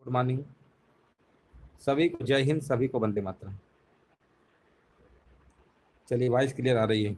Good morning सभी को, जय हिंद, सभी को वंदे मातरम। चलिए, वॉइस क्लियर आ रही है।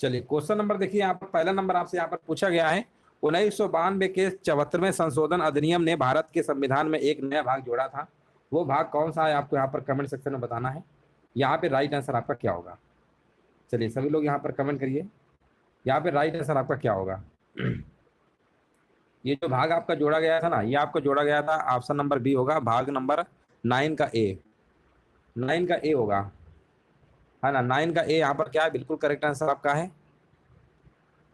चलिए, क्वेश्चन नंबर देखिए, यहाँ पर पहला नंबर आपसे यहाँ पर पूछा गया है। 1992 के 74वें संशोधन अधिनियम ने भारत के संविधान में एक नया भाग जोड़ा था। वो भाग कौन सा है, आपको यहाँ पर कमेंट सेक्शन में बताना है। यहाँ पे राइट आंसर आपका क्या होगा? चलिए, सभी लोग यहाँ पर कमेंट करिए, यहाँ पे राइट आंसर आपका क्या होगा। ये जो भाग आपका जोड़ा गया था ना, ये आपका जोड़ा गया था, ऑप्शन नंबर बी होगा, भाग नंबर 9 का ए। 9 का ए होगा, है ना। 9 का ए यहाँ पर क्या है, बिल्कुल करेक्ट आंसर आपका है।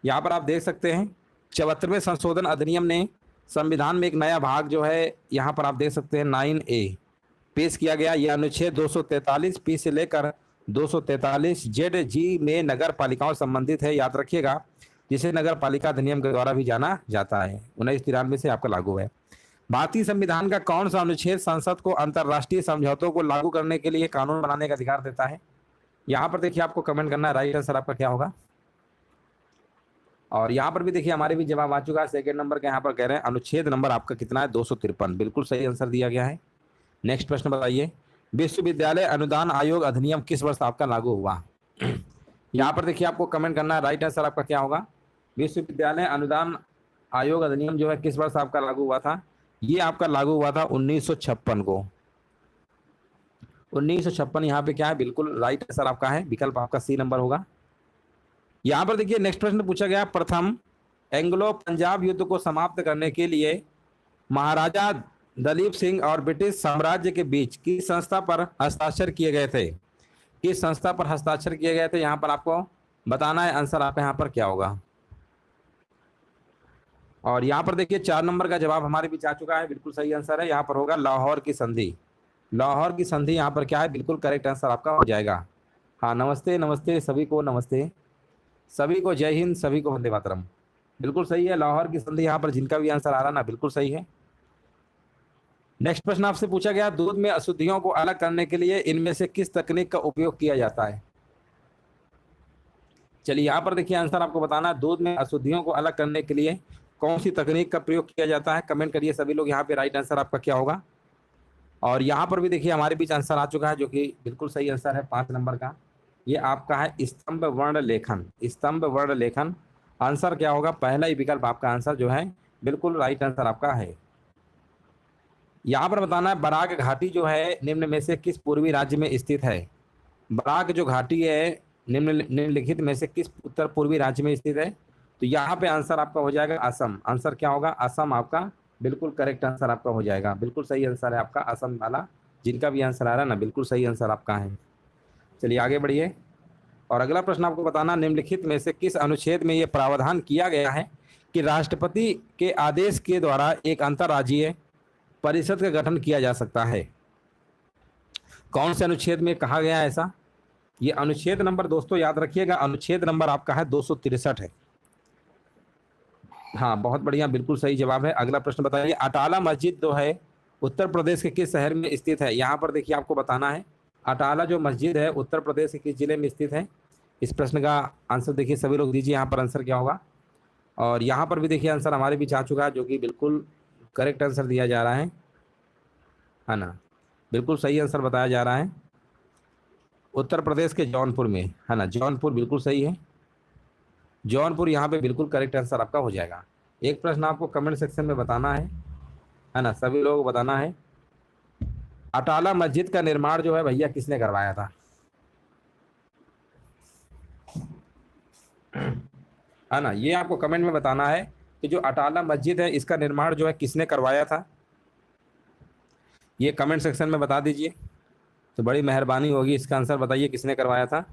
यहाँ पर आप देख सकते हैं 74वें संशोधन अधिनियम ने संविधान में एक नया भाग जो है, यहाँ पर आप देख सकते हैं 9A पेश किया गया। यह अनुच्छेद 243 पी से लेकर 243 जेड जी में नगर पालिकाओं संबंधित है, याद रखिएगा, जिसे नगर पालिका अधिनियम के द्वारा भी जाना जाता है। 1993 से आपका लागू है। भारतीय संविधान का कौन सा अनुच्छेद संसद को अंतर्राष्ट्रीय समझौतों को लागू करने के लिए कानून बनाने का अधिकार देता है? यहाँ पर देखिए, आपको कमेंट करना है, राइट आंसर आपका क्या होगा। और यहाँ पर भी देखिए, हमारे भी जवाब आ चुका है। सेकंड नंबर का यहाँ पर कह रहे हैं अनुच्छेद नंबर आपका कितना है, 253, बिल्कुल सही आंसर दिया गया है। नेक्स्ट प्रश्न बताइए, विश्वविद्यालय अनुदान आयोग अधिनियम किस वर्ष आपका लागू हुआ? यहाँ पर देखिए, आपको कमेंट करना है, राइट आंसर आपका क्या होगा। विश्वविद्यालय अनुदान आयोग अधिनियम जो है किस वर्ष आपका लागू हुआ था? ये आपका लागू हुआ था 1956 को। 1956 यहाँ पे क्या है, बिल्कुल राइट आंसर आपका है, विकल्प आपका सी नंबर होगा। यहाँ पर देखिए, नेक्स्ट प्रश्न पूछा गया, प्रथम एंग्लो पंजाब युद्ध को समाप्त करने के लिए महाराजा दलीप सिंह और ब्रिटिश साम्राज्य के बीच किस संस्था पर हस्ताक्षर किए गए थे? किस संस्था पर हस्ताक्षर किए गए थे, यहाँ पर आपको बताना है। आंसर आपका यहाँ पर क्या होगा? और यहाँ पर देखिए, 4 नंबर का जवाब हमारे बीच आ चुका है, बिल्कुल सही आंसर है। यहाँ पर होगा लाहौर की संधि। लाहौर की संधि यहाँ पर क्या है, बिल्कुल करेक्ट आंसर आपका हो जाएगा। हाँ, नमस्ते नमस्ते सभी को, नमस्ते सभी को, जय हिंद, सभी को वंदे मातरम, बिल्कुल सही है। लाहौर की संधि यहाँ पर जिनका भी आंसर आ रहा ना, बिल्कुल सही है। नेक्स्ट प्रश्न आपसे पूछा गया, दूध में अशुद्धियों को अलग करने के लिए इनमें से किस तकनीक का उपयोग किया जाता है? चलिए, यहाँ पर देखिए, आंसर आपको बताना है, दूध में अशुद्धियों को अलग करने के लिए कौन सी तकनीक का प्रयोग किया जाता है? कमेंट करिए सभी लोग, यहाँ पे राइट आंसर आपका क्या होगा। और यहाँ पर भी देखिए, हमारे बीच आंसर आ चुका है, जो कि बिल्कुल सही आंसर है 5 नंबर का। ये आपका है स्तंभ वर्ण लेखन। स्तंभ वर्ण लेखन आंसर क्या होगा? पहला ही विकल्प आपका आंसर जो है, बिल्कुल राइट आंसर आपका है। यहाँ पर बताना है, बराक घाटी जो है निम्न में से किस पूर्वी राज्य में स्थित है? बराक जो घाटी है निम्नलिखित में से किस उत्तर पूर्वी राज्य में स्थित है? तो यहाँ पे आंसर आपका हो जाएगा असम। आंसर क्या होगा? असम आपका बिल्कुल करेक्ट आंसर आपका हो जाएगा। बिल्कुल सही आंसर है आपका, असम वाला जिनका भी आंसर आ रहा है ना, बिल्कुल सही आंसर आपका है। चलिए, आगे बढ़िए। और अगला प्रश्न आपको बताना, निम्नलिखित में से किस अनुच्छेद में यह प्रावधान किया गया है कि राष्ट्रपति के आदेश के द्वारा एक अंतर्राज्यीय परिषद का गठन किया जा सकता है? कौन से अनुच्छेद में कहा गया है ऐसा? ये अनुच्छेद नंबर दोस्तों याद रखिएगा, अनुच्छेद नंबर आपका है 263 है। हाँ, बहुत बढ़िया, बिल्कुल सही जवाब है। अगला प्रश्न बताइए, अटाला मस्जिद जो है उत्तर प्रदेश के किस शहर में स्थित है? यहाँ पर देखिए, आपको बताना है, अटाला जो मस्जिद है उत्तर प्रदेश के किस जिले में स्थित है? इस प्रश्न का आंसर देखिए सभी लोग दीजिए, यहाँ पर आंसर क्या होगा। और यहाँ पर भी देखिए, आंसर हमारे बीच आ चुका है, जो कि बिल्कुल करेक्ट आंसर दिया जा रहा है ना, बिल्कुल सही आंसर बताया जा रहा है। उत्तर प्रदेश के जौनपुर में, है ना, जौनपुर बिल्कुल सही है। जौनपुर यहाँ पे बिल्कुल करेक्ट आंसर आपका हो जाएगा। एक प्रश्न आपको कमेंट सेक्शन में बताना है ना, सभी लोग बताना है, अटाला मस्जिद का निर्माण जो है भैया किसने करवाया था? है ना, ये आपको कमेंट में बताना है कि जो अटाला मस्जिद है इसका निर्माण जो है किसने करवाया था, ये कमेंट सेक्शन में बता दीजिए, तो बड़ी मेहरबानी होगी। इसका आंसर बताइए, किसने करवाया था?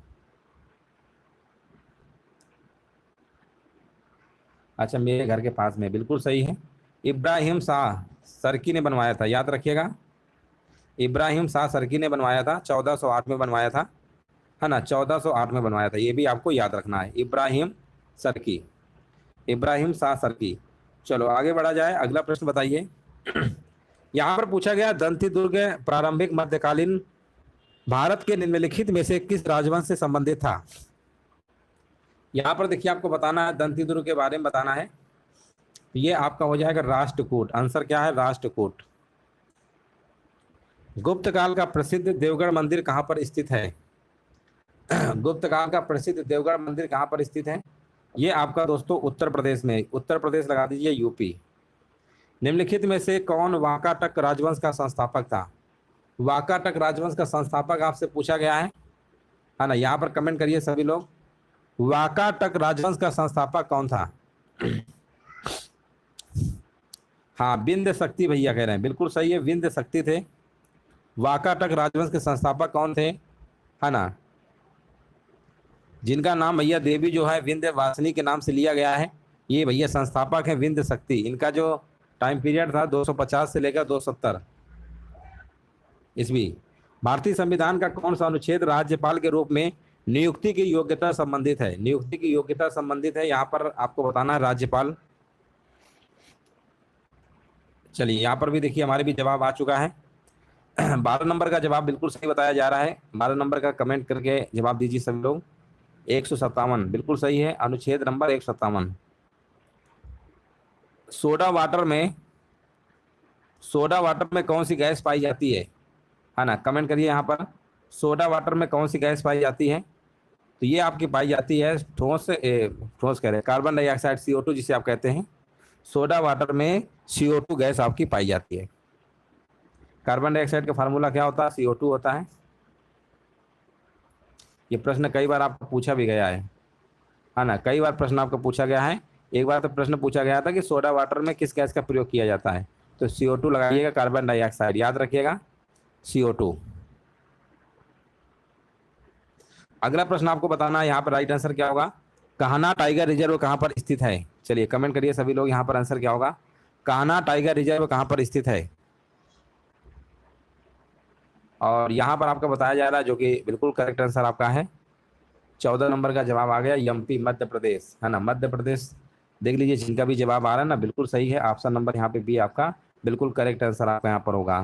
अच्छा, मेरे घर के पास में, बिल्कुल सही है, इब्राहिम शाह सरकी ने बनवाया था, याद रखिएगा, इब्राहिम शाह सरकी ने बनवाया था, 1408 में बनवाया था, है ना, 1408 में बनवाया था, ये भी आपको याद रखना है। Ibrahim cerci, Ibrahim Shah cerci. चलो आगे बढ़ा जाए, अगला प्रश्न बताइए। यहाँ पर पूछा गया दंती दुर्ग प्रारंभिक मध्यकालीन भारत के निम्नलिखित में से किस राजवंश से संबंधित था। यहाँ पर देखिए आपको बताना है, दंती दुर्ग के बारे में बताना है। ये आपका हो जाएगा राष्ट्रकूट। आंसर क्या है? राष्ट्रकूट। गुप्त काल का प्रसिद्ध देवगढ़ मंदिर कहाँ पर स्थित है? गुप्त काल का प्रसिद्ध देवगढ़ मंदिर कहाँ पर स्थित है? ये आपका दोस्तों उत्तर प्रदेश में, उत्तर प्रदेश लगा दीजिए, यूपी। निम्नलिखित में से कौन वाकाटक राजवंश का संस्थापक था? वाकाटक राजवंश का संस्थापक आपसे पूछा गया है ना। यहाँ पर कमेंट करिए सभी लोग, वाकाटक राजवंश का संस्थापक कौन था? हाँ, विंध्य शक्ति भैया कह रहे हैं, बिल्कुल सही है, विंध्य शक्ति थे। वाकाटक राजवंश के संस्थापक कौन थे, है ना, जिनका नाम भैया देवी जो है विंध्यवासिनी के नाम से लिया गया है, ये भैया संस्थापक है विंध्य शक्ति। इनका जो टाइम पीरियड था 250 से लेकर 270 ईस्वी। भारतीय संविधान का कौन सा अनुच्छेद राज्यपाल के रूप में नियुक्ति की योग्यता संबंधित है? नियुक्ति की योग्यता संबंधित है, यहाँ पर आपको बताना है राज्यपाल। चलिए यहाँ पर भी देखिए हमारे भी जवाब आ चुका है। 12 नंबर का जवाब बिल्कुल सही बताया जा रहा है। 12 नंबर का कमेंट करके जवाब दीजिए सभी लोग। 157 बिल्कुल सही है, अनुच्छेद नंबर 157। सोडा वाटर में कौन सी गैस पाई जाती है ना, कमेंट करिए यहाँ पर। सोडा वाटर में कौन सी गैस पाई जाती है? तो ये आपकी पाई जाती है ठोस कह रहे हैं, कार्बन डाइऑक्साइड, CO2 जिसे आप कहते हैं। सोडा वाटर में CO2 गैस आपकी पाई जाती है। कार्बन डाइऑक्साइड का फार्मूला क्या होता है? CO2 होता है। ये प्रश्न कई बार आपको पूछा भी गया है ना, कई बार प्रश्न आपको पूछा गया है। एक बार तो प्रश्न पूछा गया था कि सोडा वाटर में किस गैस का प्रयोग किया जाता है, तो CO2 लगाइएगा, कार्बन डाइऑक्साइड याद रखिएगा, CO2। अगला प्रश्न आपको बताना है, यहाँ पर राइट आंसर क्या होगा? कान्हा टाइगर रिजर्व कहाँ पर स्थित है? चलिए कमेंट करिए सभी लोग, यहाँ पर आंसर क्या होगा? कान्हा टाइगर रिजर्व कहाँ पर स्थित है? और यहाँ पर आपका बताया जा रहा है, जो कि बिल्कुल करेक्ट आंसर आपका है। 14 नंबर का जवाब आ गया, MP मध्य प्रदेश, है ना, मध्य प्रदेश। देख लीजिए जिनका भी जवाब आ रहा है ना, बिल्कुल सही है। ऑप्शन नंबर यहाँ पे बी आपका बिल्कुल करेक्ट आंसर आपका यहाँ पर होगा।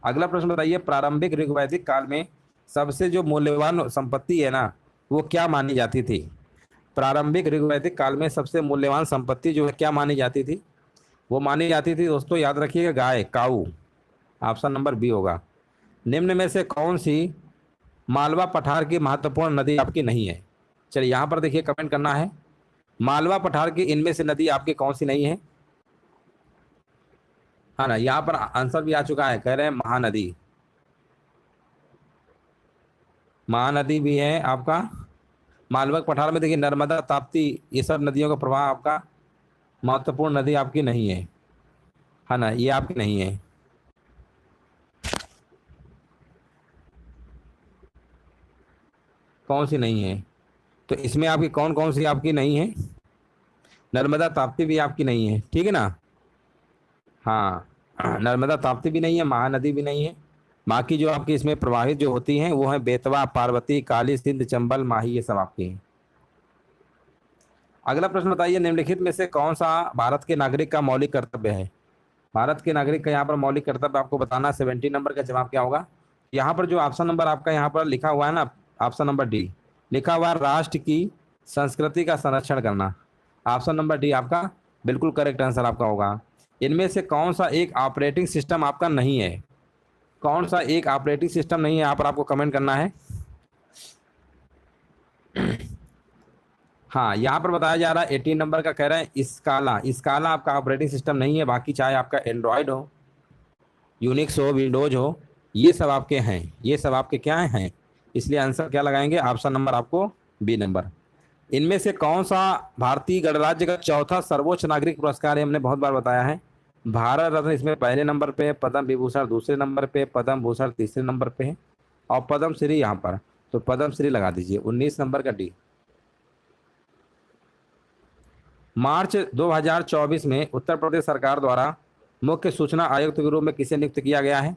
अगला प्रश्न बताइए, प्रारंभिक ऋग्वैदिक काल में सबसे जो मूल्यवान संपत्ति है ना, वो क्या मानी जाती थी? प्रारंभिक ऋग्वैदिक काल में सबसे मूल्यवान संपत्ति जो है क्या मानी जाती थी? वो मानी जाती थी दोस्तों, याद रखिएगा, गाय, काऊ। ऑप्शन नंबर बी होगा। निम्न में से कौन सी मालवा पठार की महत्वपूर्ण नदी आपकी नहीं है? चलिए यहाँ पर देखिए कमेंट करना है, मालवा पठार की इनमें से नदी आपकी कौन सी नहीं है, है ना। यहाँ पर आंसर भी आ चुका है, कह रहे हैं महानदी। महानदी भी है आपका। मालवा पठार में देखिए नर्मदा, ताप्ती, ये सब नदियों का प्रवाह आपका महत्वपूर्ण नदी आपकी नहीं है ना, ये आपकी नहीं है। कौन सी नहीं है? तो इसमें आपकी कौन कौन सी आपकी नहीं है? नर्मदा ताप्ती भी आपकी नहीं है, ठीक है ना। हाँ, नर्मदा ताप्ती भी नहीं है, महानदी भी नहीं है। बाकी जो आपकी इसमें प्रवाहित जो होती हैं वो है बेतवा, पार्वती, काली, सिंध, चंबल, माही, ये सब आपकी हैं। अगला प्रश्न बताइए, निम्नलिखित में से कौन सा भारत के नागरिक का मौलिक कर्तव्य है? भारत के नागरिक का यहाँ पर मौलिक कर्तव्य आपको बताना। 70 नंबर का जवाब क्या होगा? यहाँ पर जो ऑप्शन नंबर आपका यहाँ पर लिखा हुआ है ना, ऑप्शन नंबर डी लिखा हुआ है, राष्ट्र की संस्कृति का संरक्षण करना। ऑप्शन नंबर डी आपका बिल्कुल करेक्ट आंसर आपका होगा। इनमें से कौन सा एक ऑपरेटिंग सिस्टम आपका नहीं है? कौन सा एक ऑपरेटिंग सिस्टम नहीं है, यहाँ पर आपको कमेंट करना है। हाँ, यहाँ पर बताया जा रहा है 18 नंबर का, कह रहे हैं इसकाला आपका ऑपरेटिंग सिस्टम नहीं है। बाकी चाहे आपका एंड्रॉयड हो, यूनिक्स हो, विंडोज हो, ये सब आपके हैं, ये सब आपके क्या हैं। इसलिए आंसर क्या लगाएंगे? ऑप्शन नंबर आपको बी नंबर। इनमें से कौन सा भारतीय गणराज्य का चौथा सर्वोच्च नागरिक पुरस्कार है? हमने बहुत बार बताया है, भारत रत्न इसमें पहले नंबर पे, पद्म विभूषण दूसरे नंबर पे, पद्म भूषण तीसरे नंबर पे है, और पद्म श्री यहाँ पर, तो पद्म श्री लगा दीजिए 19 नंबर का डी। मार्च 2024 में उत्तर प्रदेश सरकार द्वारा मुख्य सूचना आयुक्त के रूप में किसे नियुक्त किया गया है?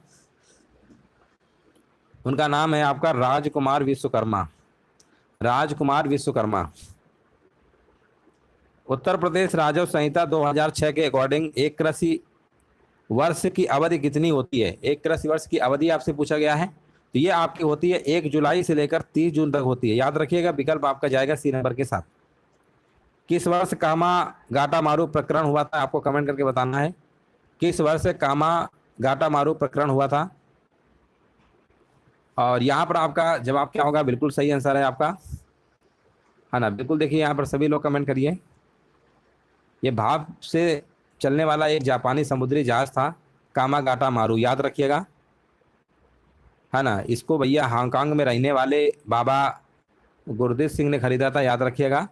उनका नाम है आपका राजकुमार विश्वकर्मा। राजकुमार विश्वकर्मा। उत्तर प्रदेश राजस्व संहिता 2006 के अकॉर्डिंग एक कृषि वर्ष की अवधि कितनी होती है? एक कृषि वर्ष की अवधि आपसे पूछा गया है, तो ये आपकी होती है 1 जुलाई से लेकर 30 जून तक होती है। याद रखिएगा, विकल्प आपका जाएगा सी नंबर के साथ। किस वर्ष कामा गाटा मारू प्रकरण हुआ था? आपको कमेंट करके बताना है, किस वर्ष कामा गाटा मारू प्रकरण हुआ था। और यहाँ पर आपका जवाब क्या होगा? बिल्कुल सही आंसर है आपका, है ना। बिल्कुल देखिए, यहाँ पर सभी लोग कमेंट करिए। ये भाप से चलने वाला एक जापानी समुद्री जहाज था कामागाटा मारू, याद रखिएगा, है ना। इसको भैया हांगकांग में रहने वाले बाबा गुरदीप सिंह ने खरीदा था, याद रखिएगा।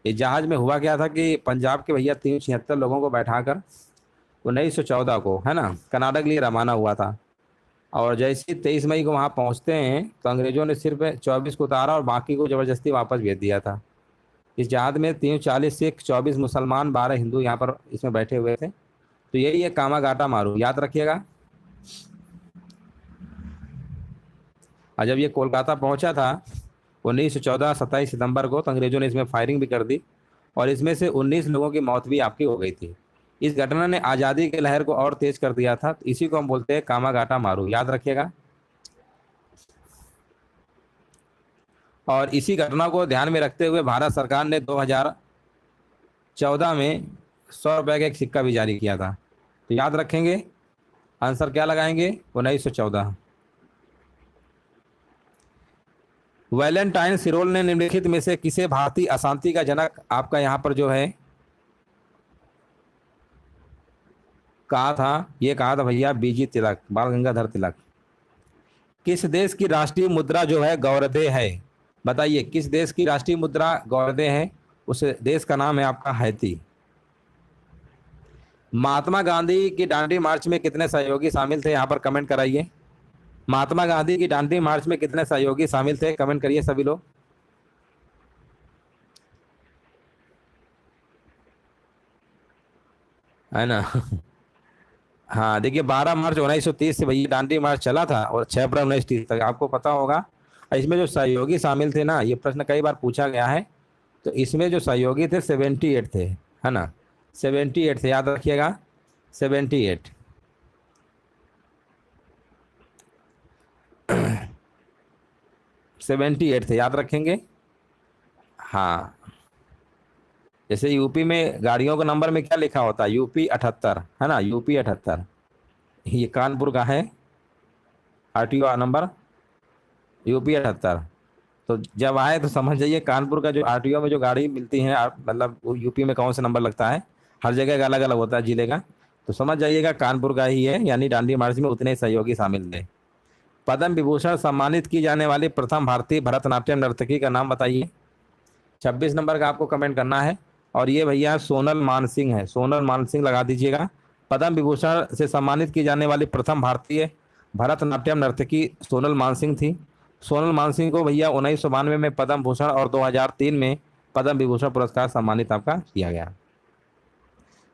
ये जहाज में हुआ क्या था कि पंजाब के भैया 376 लोगों को बैठाकर 1914 को, है ना, कनाडा के लिए रवाना हुआ था। और जैसे ही 23 मई को वहाँ पहुँचते हैं तो अंग्रेजों ने सिर्फ 24 को उतारा और बाकी को ज़बरदस्ती वापस भेज दिया था। इस जहाज में 340 सिख, 24 मुसलमान, 12 हिंदू यहाँ पर इसमें बैठे हुए थे। तो यही है कामागाटा मारू, याद रखिएगा। और जब ये कोलकाता पहुंचा था 1914 27 सितंबर को, तो अंग्रेजों ने इसमें फायरिंग भी कर दी और इसमें से 19 लोगों की मौत भी आपकी हो गई थी। इस घटना ने आज़ादी की लहर को और तेज कर दिया था। इसी को हम बोलते हैं कामागाटा मारू, याद रखिएगा। और इसी घटना को ध्यान में रखते हुए भारत सरकार ने 2014 में 100 रुपये का एक सिक्का भी जारी किया था। तो याद रखेंगे, आंसर क्या लगाएंगे? 1914। वैलेंटाइन सिरोल ने निम्नलिखित में से किसे भारतीय अशांति का जनक आपका यहाँ पर जो है कहा था? ये कहा था भैया बीजी तिलक, बाल गंगाधर तिलक। किस देश की राष्ट्रीय मुद्रा जो है गौरदे है? बताइए, किस देश की राष्ट्रीय मुद्रा गौरदे है? उस देश का नाम है आपका हैती। महात्मा गांधी की दांडी मार्च में कितने सहयोगी शामिल थे? यहाँ पर कमेंट कराइए। महात्मा गांधी की दांडी मार्च में कितने सहयोगी शामिल थे? कमेंट करिए सभी लोग, है ना। हाँ देखिए, 12 मार्च 1930 से भैया दांडी मार्च चला था और 6 अप्रैल 1930 तक, आपको पता होगा। इसमें जो सहयोगी शामिल थे ना, ये प्रश्न कई बार पूछा गया है। तो इसमें जो सहयोगी थे 78 थे, है ना, 78 थे, याद रखिएगा 78। 78 थे, याद रखेंगे। हाँ, जैसे यूपी में गाड़ियों के नंबर में क्या लिखा होता है? यूपी 78, है ना, यूपी 78। ये कानपुर का है आरटीओ नंबर, यूपी 78। तो जब आए तो समझ जाइए कानपुर का जो आरटीओ में जो गाड़ी मिलती है, मतलब यूपी में कौन सा नंबर लगता है, हर जगह का अलग अलग होता है जिले का। तो समझ जाइएगा कानपुर का ही है, यानी दांडी मार्च में उतने सहयोगी शामिल थे। पद्म विभूषण सम्मानित की जाने वाली प्रथम भारतीय भरतनाट्यम नर्तकी का नाम बताइए। 26 नंबर का आपको कमेंट करना है। और ये भैया सोनल मानसिंह है, सोनल मानसिंह लगा दीजिएगा। पद्म विभूषण से सम्मानित की जाने वाली प्रथम भारतीय भरतनाट्यम नर्तकी सोनल मानसिंह थी। सोनल मानसिंह को भैया 1992 में पद्म भूषण और 2003 में पद्म विभूषण पुरस्कार सम्मानित आपका किया गया।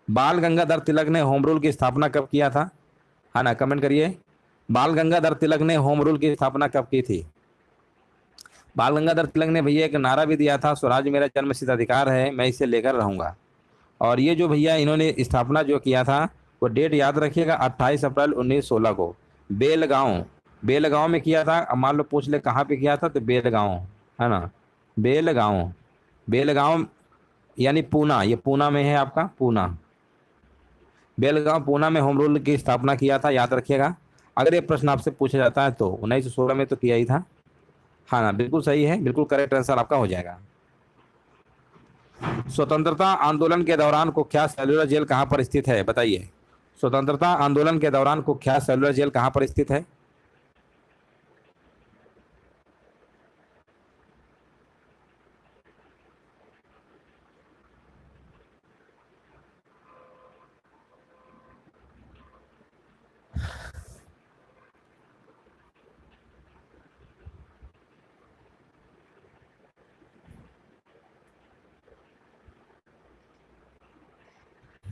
बाल गंगाधर तिलक ने होम रूल की स्थापना कब किया था? है ना, कमेंट करिए। बाल गंगाधर तिलक ने होम रूल की स्थापना कब की थी? बाल गंगाधर तिलक ने भैया एक नारा भी दिया था, स्वराज मेरा जन्मसिद्ध अधिकार है, मैं इसे लेकर रहूंगा। और ये जो भैया इन्होंने स्थापना जो किया था, वो डेट याद रखिएगा 28 अप्रैल 1916 को बेलगांव, बेलगांव में किया था। अब मान लो पूछ ले कहाँ पे किया था, तो बेलगांव, है ना, बेलगांव, बेलगांव यानी पूना, ये पूना में है आपका, पूना, बेलगांव पूना में होम रूल की स्थापना किया था, याद रखिएगा। अगर ये प्रश्न आपसे पूछा जाता है तो 1916 में तो किया ही था। हाँ ना, बिल्कुल सही है, बिल्कुल करेक्ट आंसर आपका हो जाएगा। स्वतंत्रता आंदोलन के दौरान कुख्यात सेलुलर जेल कहाँ पर स्थित है? बताइए, स्वतंत्रता आंदोलन के दौरान कुख्यात सेलुलर जेल कहाँ पर स्थित है?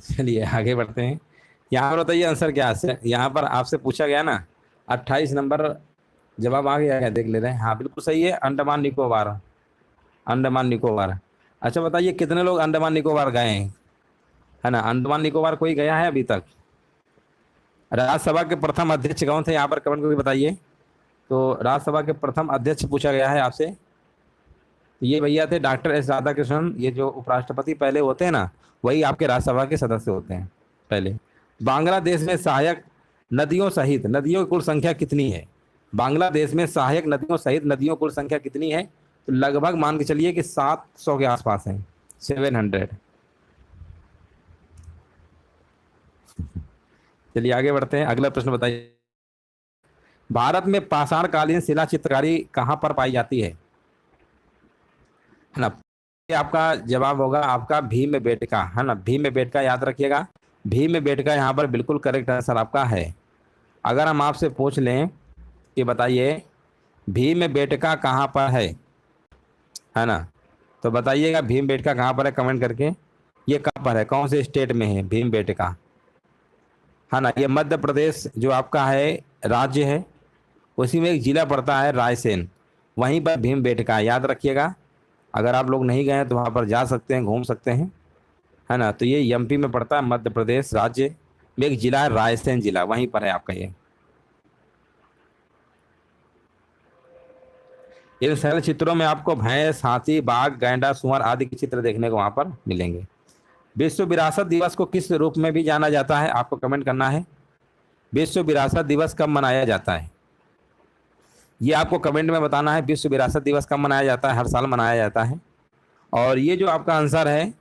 चलिए आगे बढ़ते हैं। यहाँ पर बताइए आंसर क्या है। यहाँ पर आपसे पूछा गया ना, 28 नंबर जवाब आ गया है, देख ले रहे हैं। हाँ बिल्कुल सही है, अंडमान निकोबार, अंडमान निकोबार। अच्छा बताइए कितने लोग अंडमान निकोबार गए हैं, है ना? अंडमान निकोबार कोई गया है अभी तक? राज्यसभा के प्रथम अध्यक्ष कौन थे, यहाँ पर कमेंट करके बताइए। तो राज्यसभा के प्रथम अध्यक्ष पूछा गया है आपसे, तो ये भैया थे डॉक्टर एस राधाकृष्णन। ये जो उपराष्ट्रपति पहले होते हैं ना, वही आपके राज्यसभा के सदस्य होते हैं पहले। बांग्लादेश में सहायक नदियों सहित नदियों की कुल संख्या कितनी है? बांग्लादेश में सहायक नदियों सहित नदियों की कुल संख्या कितनी है? तो लगभग मान के चलिए कि 700 के आसपास है, 700। चलिए आगे बढ़ते हैं, अगला प्रश्न बताइए। भारत में पाषाणकालीन शिला चित्रकारी कहाँ पर पाई जाती है ना? ये आपका जवाब होगा आपका भीमबेटका, है ना? भीमबेटका याद रखिएगा, भीमबेटका यहाँ पर बिल्कुल करेक्ट आंसर आपका है। अगर हम आपसे पूछ लें कि बताइए भीमबेटका कहाँ पर है ना? तो बताइएगा भीमबेटका कहाँ पर है कमेंट करके। ये कहाँ पर है, कौन से स्टेट में है भीमबेटका, है ना? ये मध्य प्रदेश जो आपका है राज्य है, उसी में एक जिला पड़ता है रायसेन, वहीं पर भीमबेटका याद रखिएगा। अगर आप लोग नहीं गए हैं तो वहाँ पर जा सकते हैं, घूम सकते हैं, है ना? तो ये एमपी में पड़ता है, मध्य प्रदेश राज्य में एक जिला है रायसेन जिला, वहीं पर है आपका ये। इन सरल चित्रों में आपको भैंस, हाथी, बाघ, गैंडा, सुअर आदि के चित्र देखने को वहाँ पर मिलेंगे। विश्व विरासत दिवस को किस रूप में भी जाना जाता है, आपको कमेंट करना है। विश्व विरासत दिवस कब मनाया जाता है, ये आपको कमेंट में बताना है। विश्व विरासत दिवस कब मनाया जाता है? हर साल मनाया जाता है। और ये जो आपका आंसर है,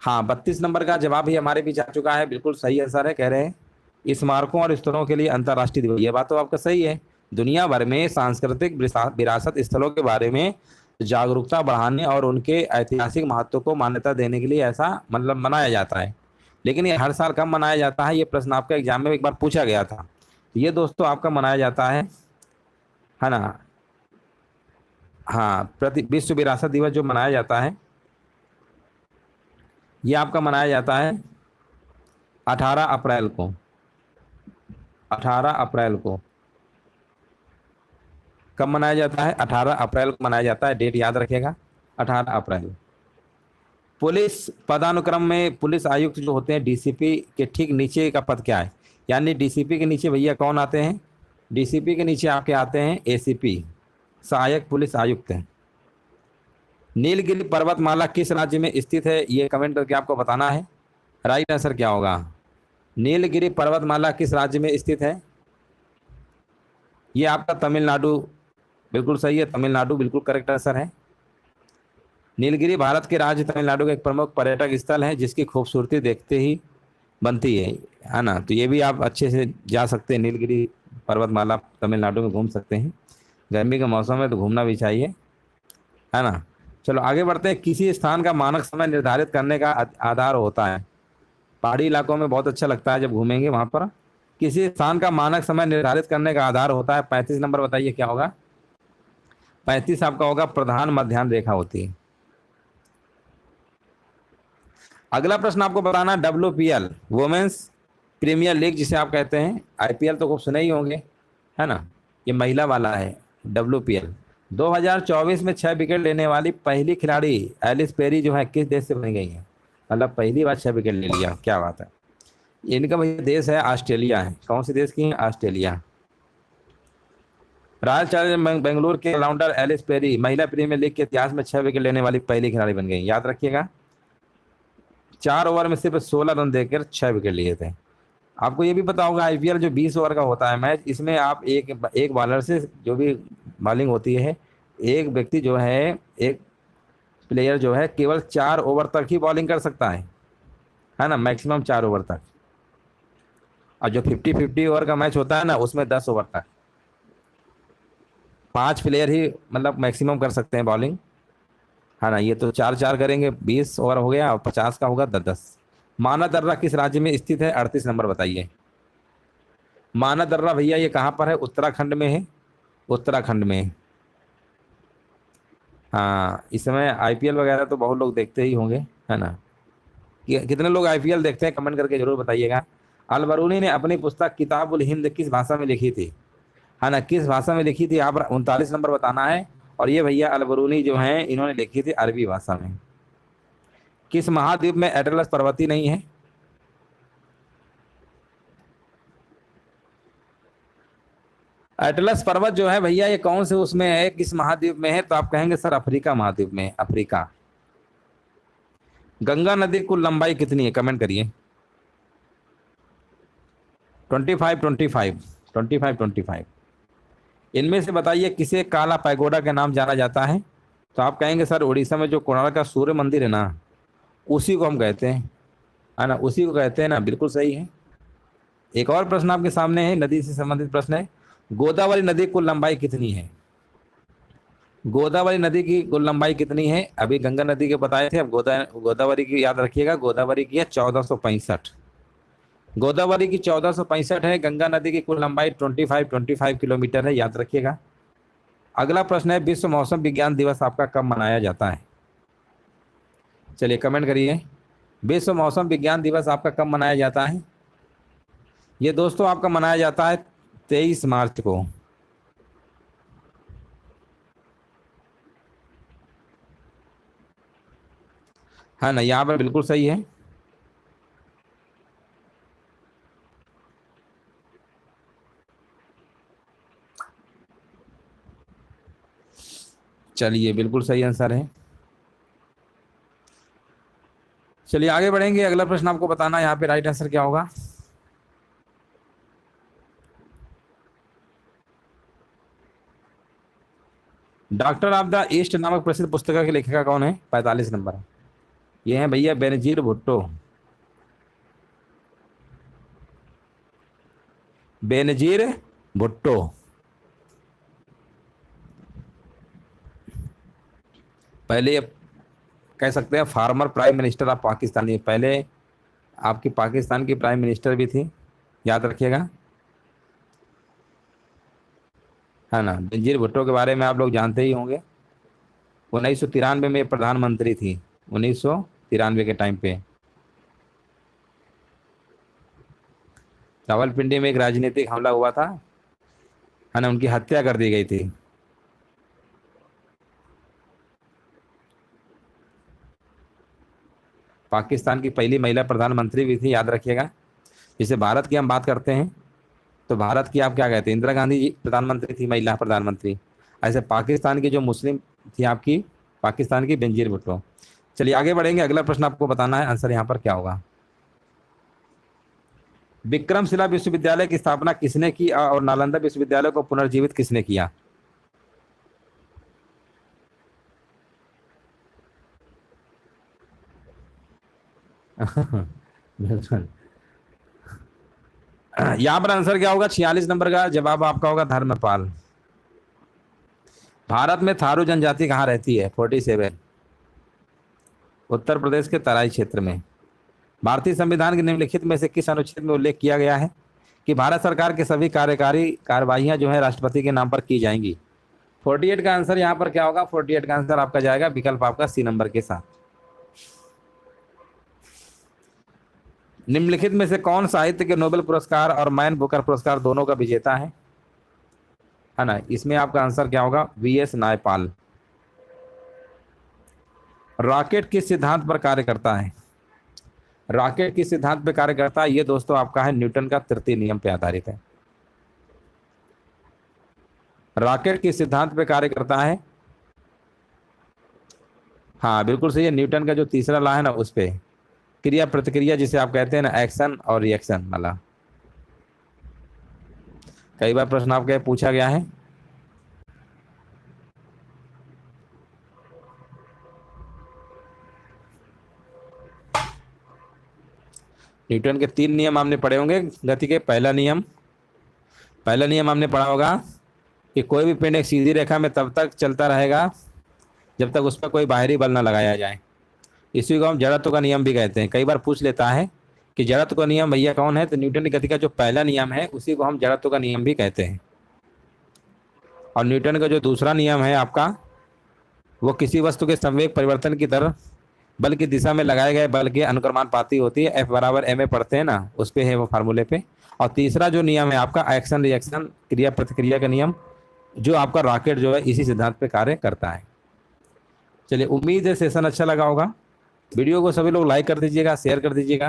हाँ 32 नंबर का जवाब ही हमारे बीच आ चुका है, बिल्कुल सही आंसर है। कह रहे हैं स्मारकों और स्थलों के लिए अंतर्राष्ट्रीय दिवस, ये बात तो आपका सही है। दुनिया भर में सांस्कृतिक विरासत स्थलों के बारे में जागरूकता बढ़ाने और उनके ऐतिहासिक महत्व को मान्यता देने के लिए ऐसा मतलब मनाया जाता है। लेकिन ये हर साल कब मनाया जाता है, ये प्रश्न आपका एग्जाम में एक बार पूछा गया था। ये दोस्तों आपका मनाया जाता है ना? हाँ, प्रति विश्व विरासत दिवस जो मनाया जाता है, ये आपका मनाया जाता है 18 अप्रैल को। 18 अप्रैल को कब मनाया जाता है? 18 अप्रैल को मनाया जाता है, डेट याद रखिएगा 18 अप्रैल। पुलिस पदानुक्रम में पुलिस आयुक्त जो होते हैं डीसीपी के ठीक नीचे का पद क्या है? यानी डीसीपी के नीचे भैया कौन आते हैं? डीसीपी के नीचे आपके आते हैं एसीपी, सहायक पुलिस आयुक्त हैं। नीलगिरी पर्वतमाला किस राज्य में स्थित है, ये कमेंट करके आपको बताना है। राइट आंसर क्या होगा? नीलगिरी पर्वतमाला किस राज्य में स्थित है? ये आपका तमिलनाडु, बिल्कुल सही है, तमिलनाडु बिल्कुल करेक्ट आंसर है। नीलगिरी भारत के राज्य तमिलनाडु का एक प्रमुख पर्यटक स्थल है, जिसकी खूबसूरती देखते ही बनती है ना? तो ये भी आप अच्छे से जा सकते हैं, नीलगिरी पर्वतमाला तमिलनाडु में घूम सकते हैं। गर्मी का मौसम है तो घूमना भी चाहिए, है ना? चलो आगे बढ़ते हैं। किसी स्थान का मानक समय निर्धारित करने का आधार होता है, पहाड़ी इलाकों में बहुत अच्छा लगता है जब घूमेंगे वहां पर। किसी स्थान का मानक समय निर्धारित करने का आधार होता है, 35 नंबर बताइए क्या होगा? 35 आपका होगा प्रधान मध्याह्न रेखा होती है। अगला प्रश्न आपको बताना, WPL वुमेन्स प्रीमियर लीग जिसे आप कहते हैं, IPL तो खूब सुने ही होंगे, है ना? ये महिला वाला है WPL। 2024 में 6 विकेट लेने वाली पहली खिलाड़ी एलिस पेरी जो है किस देश से बन गई है? मतलब पहली बार 6 विकेट ले लिया, क्या बात है। इनका भैया देश है ऑस्ट्रेलिया है। कौन से देश की है? ऑस्ट्रेलिया। रॉयल चैलेंजर्स बेंगलुरु के ऑलराउंडर एलिस पेरी महिला प्रीमियर लीग के इतिहास में 6 विकेट लेने वाली पहली खिलाड़ी बन गई, याद रखिएगा। 4 ओवर में सिर्फ 16 रन देकर 6 विकेट लिए थे। आपको ये भी पता होगा IPL जो 20 ओवर का होता है मैच, इसमें आप एक बॉलर से जो भी बॉलिंग होती है, एक व्यक्ति जो है, एक प्लेयर जो है केवल 4 ओवर तक ही बॉलिंग कर सकता है ना? मैक्सिमम 4 ओवर तक। और जो 50-50 ओवर का मैच होता है ना, उसमें 10 ओवर तक 5 प्लेयर ही मतलब मैक्सिमम कर सकते हैं बॉलिंग, है ना? ये तो 4-4 करेंगे, 20 ओवर हो गया और 50 का होगा 10-10। माना दर्रा किस राज्य में स्थित है? 38 नंबर बताइए। माना दर्रा भैया ये कहाँ पर है? उत्तराखंड में है, उत्तराखंड में। हाँ, इस समय IPL वगैरह तो बहुत लोग देखते ही होंगे, है ना? कितने लोग IPL देखते हैं कमेंट करके जरूर बताइएगा। अल बरूनी ने अपनी पुस्तक किताबुल हिंद किस भाषा में लिखी थी, है ना? किस भाषा में लिखी थी? आप 39 नंबर बताना है। और ये भैया अल-बरूनी जो हैं इन्होंने लिखी थी अरबी भाषा में। किस महाद्वीप में एटलस पर्वत ही नहीं है? एटलस पर्वत जो है भैया ये कौन से उसमें है, किस महाद्वीप में है? तो आप कहेंगे सर अफ्रीका महाद्वीप में, अफ्रीका। गंगा नदी की कुल लंबाई कितनी है? कमेंट करिए। 25 25 25 25। इनमें से बताइए किसे काला पैगोडा के नाम जाना जाता है? तो आप कहेंगे सर उड़ीसा में जो कोणार्क का सूर्य मंदिर है ना, उसी को हम कहते हैं, है ना, उसी को कहते हैं ना। बिल्कुल सही है। एक और प्रश्न आपके सामने है, नदी से संबंधित प्रश्न है। गोदावरी नदी की कुल लंबाई कितनी है? गोदावरी नदी की कुल लंबाई कितनी है? अभी गंगा नदी के बताए थे, अब गोदावरी की याद रखिएगा। गोदावरी की है 1465। गोदावरी की 1465 है। गंगा नदी की कुल लंबाई 25 किलोमीटर है, याद रखिएगा। अगला प्रश्न है, विश्व मौसम विज्ञान दिवस आपका कब मनाया जाता है? चलिए कमेंट करिए, विश्व मौसम विज्ञान दिवस आपका कब मनाया जाता है? ये दोस्तों आपका मनाया जाता है 23 मार्च को। है ना, यहाँ पर बिल्कुल सही है। चलिए बिल्कुल सही आंसर है। चलिए आगे बढ़ेंगे। अगला प्रश्न आपको बताना है यहाँ पे राइट आंसर क्या होगा। डॉक्टर ऑफ द ईस्ट नामक प्रसिद्ध पुस्तक के लेखिका कौन है? 45 नंबर। ये है भैया बेनजीर भुट्टो। बेनजीर भुट्टो। पहले ये कह सकते हैं farmer prime minister of Pakistan, पहले आपकी पाकिस्तान की प्राइम मिनिस्टर भी थी, याद रखिएगा, है ना। बेनजीर भुट्टो के बारे में आप लोग जानते ही होंगे। 1993 में प्रधानमंत्री थी, 1993 के टाइम पे। रावलपिंडी में एक राजनीतिक हमला हुआ था, है ना, उनकी हत्या कर दी गई थी। पाकिस्तान की पहली महिला प्रधानमंत्री भी थी, याद रखिएगा। जैसे भारत की हम बात करते हैं तो भारत की आप क्या कहते हैं, इंदिरा गांधी जी प्रधानमंत्री थी, महिला प्रधानमंत्री। ऐसे पाकिस्तान की जो मुस्लिम थी आपकी, पाकिस्तान की बेनजीर भुट्टो। चलिए आगे बढ़ेंगे। अगला प्रश्न आपको बताना है आंसर यहाँ पर क्या होगा। विक्रमशिला विश्वविद्यालय की स्थापना किसने की और नालंदा विश्वविद्यालय को पुनर्जीवित किसने किया? बिल्कुल। यहाँ पर आंसर क्या होगा? 46 नंबर का जवाब आपका होगा धर्मपाल। भारत में थारू जनजाति कहाँ रहती है? 47, उत्तर प्रदेश के तराई क्षेत्र में। भारतीय संविधान के निम्नलिखित में से किस अनुच्छेद में उल्लेख किया गया है कि भारत सरकार के सभी कार्यकारी कार्रवाइयां जो है राष्ट्रपति के नाम पर की जाएंगी? 48 का आंसर यहाँ पर क्या होगा? 48 का आंसर आपका जाएगा विकल्प आपका सी नंबर के साथ। निम्नलिखित में से कौन साहित्य के नोबेल पुरस्कार और मैन बुकर पुरस्कार दोनों का विजेता है ना? इसमें आपका आंसर क्या होगा? वीएस नायपाल। रॉकेट किस सिद्धांत पर कार्य करता है? रॉकेट किस सिद्धांत पर कार्य करता है? ये दोस्तों आपका है न्यूटन का तृतीय नियम पर आधारित है। रॉकेट किस सिद्धांत पर कार्य करता है? हाँ बिल्कुल सही है, न्यूटन का जो तीसरा लॉ है ना, उस पे क्रिया प्रतिक्रिया जिसे आप कहते हैं ना, एक्शन और रिएक्शन वाला। कई बार प्रश्न आपके पूछा गया है। न्यूटन के 3 नियम आपने पढ़े होंगे गति के। पहला नियम आपने पढ़ा होगा कि कोई भी पिंड एक सीधी रेखा में तब तक चलता रहेगा जब तक उस पर कोई बाहरी बल न लगाया जाए। इसी को हम जड़त्व का नियम भी कहते हैं। कई बार पूछ लेता है कि जड़त्व का नियम भैया कौन है, तो न्यूटन की गति का जो पहला नियम है उसी को हम जड़त्व का नियम भी कहते हैं। और न्यूटन का जो दूसरा नियम है आपका, वो किसी वस्तु के संवेग परिवर्तन की दर बल की दिशा में लगाए गए बल के अनुक्रमानुपाती होती है। F बराबर ma पढ़ते हैं ना, उस पे है वो फार्मूले पे। और तीसरा जो नियम है आपका एक्शन रिएक्शन क्रिया प्रतिक्रिया का नियम, जो आपका रॉकेट जो है इसी सिद्धांत पे कार्य करता है। चलिए, उम्मीद है सेशन अच्छा लगा होगा। वीडियो को सभी लोग लाइक कर दीजिएगा, शेयर कर दीजिएगा।